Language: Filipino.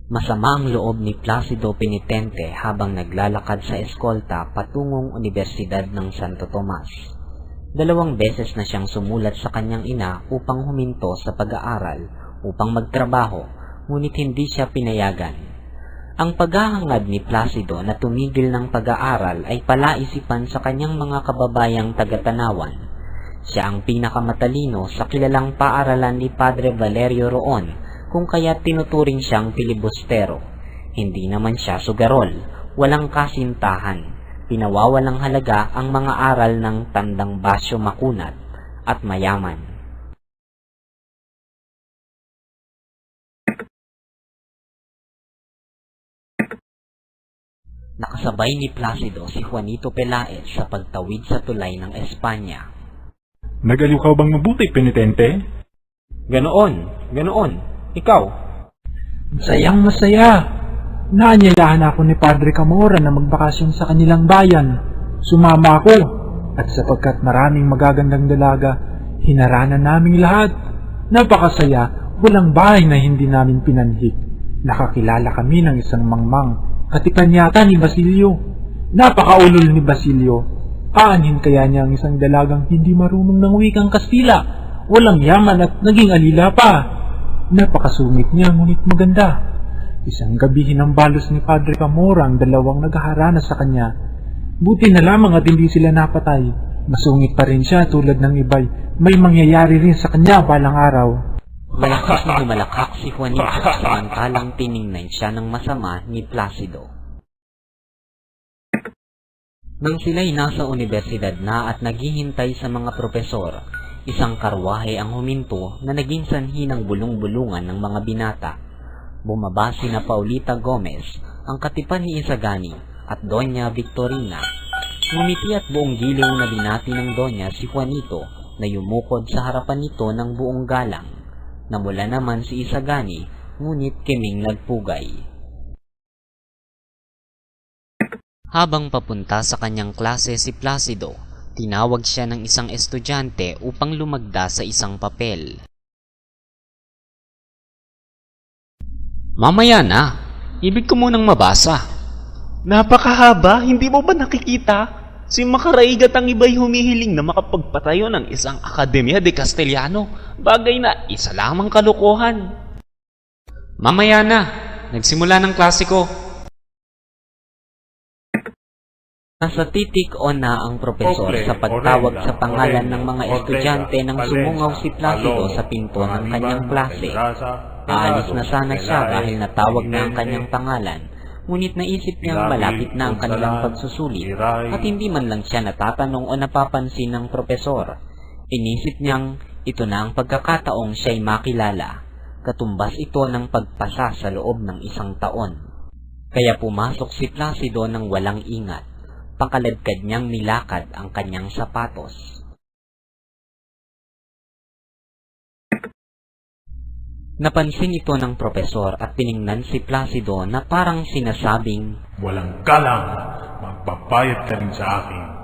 Masama ang loob ni Placido Penitente habang naglalakad sa eskolta patungong Universidad ng Santo Tomas. 2 beses na siyang sumulat sa kanyang ina upang huminto sa pag-aaral upang magtrabaho, ngunit hindi siya pinayagan. Ang paghahangad ni Placido na tumigil ng pag-aaral ay palaisipan sa kanyang mga kababayang taga-Tanawan. Siya ang pinakamatalino sa kilalang paaralan ni Padre Valerio Roon, kung kaya tinuturing siyang filibustero. Hindi naman siya sugarol, walang kasintahan. Pinawawalang halaga ang mga aral ng tandang basyo makunat at mayaman. Nakasabay ni Placido si Juanito Pelaez sa pagtawid sa tulay ng Espanya. Nagaliw ka bang mabuti, Penitente? Ganoon. Ikaw? Masayang masaya. Naanyayahan ako ni Padre Camora na magbakasyon sa kanilang bayan. Sumama ako, at sapagkat maraming magagandang dalaga, hinaranan naming lahat. Napakasaya, walang bahay na hindi namin pinanhik. Nakakilala kami ng isang mangmang, katipan yata ni Basilio. Napakaulol ni Basilio. Aanhin kaya niya ang isang dalagang hindi marunong ng wikang Kastila, walang yaman at naging alila pa. Napakasungit niya, ngunit maganda. Isang gabi hinambalos ni Padre Camora ang 2 naghaharana sa kanya. Buti na lamang at hindi sila napatay. Masungit pa rin siya tulad ng iba'y may mangyayari rin sa kanya balang araw. Malakas na humalakak si Juanito samantalang tiningnan siya ng masama ni Placido. Nang sila'y nasa universidad na at naghihintay sa mga propesor, isang karwahe ang huminto na naging sanhi ng bulong-bulungan ng mga binata. Bumaba sina Paulita Gomez, ang katipan ni Isagani, at Doña Victorina. Ngumiti at buong giliw na binati ng Doña si Juanito na yumukod sa harapan nito ng buong galang. Namula naman si Isagani, ngunit kiming nagpugay. Habang papunta sa kanyang klase si Placido, tinawag siya ng isang estudyante upang lumagda sa isang papel. Mamaya na, ibig ko munang mabasa. Napakahaba, hindi mo ba nakikita? Si Macaraigat ang iba'y humihiling na makapagpatayo ng isang Akademya de Castellano, bagay na isa lamang kalokohan. Mamaya na, nagsimula ng klase ko. Nasa titik o na ang propesor sa pagtawag sa pangalan ng mga estudyante nang sumungaw si Placido sa pinto ng kanyang klase. Aalis na sana siya dahil natawag na ang kanyang pangalan, ngunit naisip niyang malapit na ang kanilang pagsusulit at hindi man lang siya natatanong o napapansin ng propesor. Inisip niyang ito na ang pagkakataong siya'y makilala. Katumbas ito ng pagpasa sa loob ng 1 taon. Kaya pumasok si Placido ng walang ingat. Pakaladkad niyang nilakad ang kanyang sapatos. Napansin ito ng propesor at tiningnan si Placido na parang sinasabing, Walang galang, magbabayad ka rin sa akin.